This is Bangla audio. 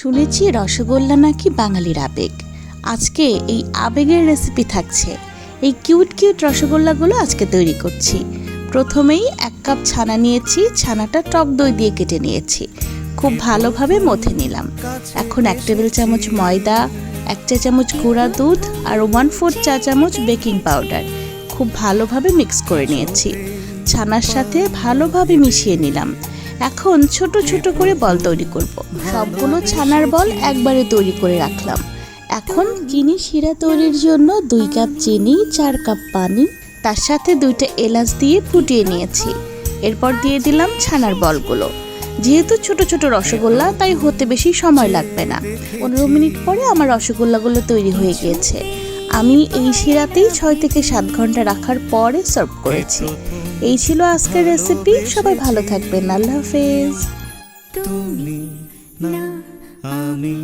শুনেছি রসগোল্লা নাকি বাঙালির আবেগ। আজকে এই আবেগের রেসিপি থাকছে। এই কিউট কিউট রসগোল্লাগুলো আজকে তৈরি করছি। প্রথমেই 1 কাপ ছানা নিয়েছি, ছানাটা টক দই দিয়ে কেটে নিয়েছি, খুব ভালোভাবে মথে নিলাম। এখন 1 টেবিল চামচ ময়দা, 1 চা চামচ গুঁড়া দুধ আর 1/4 চা চামচ বেকিং পাউডার খুব ভালোভাবে মিক্স করে নিয়েছি। ছানার সাথে ভালোভাবে মিশিয়ে নিলাম। এখন ছোট ছোট করে বল তৈরি করব। সবগুলো ছানার বল একবারে তৈরি করে রাখলাম। এখন চিনি শিরা তৈরির জন্য 2 কাপ চিনি, 4 কাপ পানি, তার সাথে 2টা এলাচ দিয়ে ফুটিয়ে নিয়েছি। এরপর দিয়ে দিলাম ছানার বলগুলো। যেহেতু ছোট ছোট রসগোল্লা, তাই হতে বেশি সময় লাগবে না। 15 মিনিট পরে আমার রসগোল্লাগুলো তৈরি হয়ে গিয়েছে। আমি এই শিরাতেই 6 থেকে 7 ঘন্টা রাখার পরে সার্ভ করেছি। এই ছিল আজকের রেসিপি। সবাই ভালো থাকবেন। আল্লাহ হাফেজ। তুমি না আমি।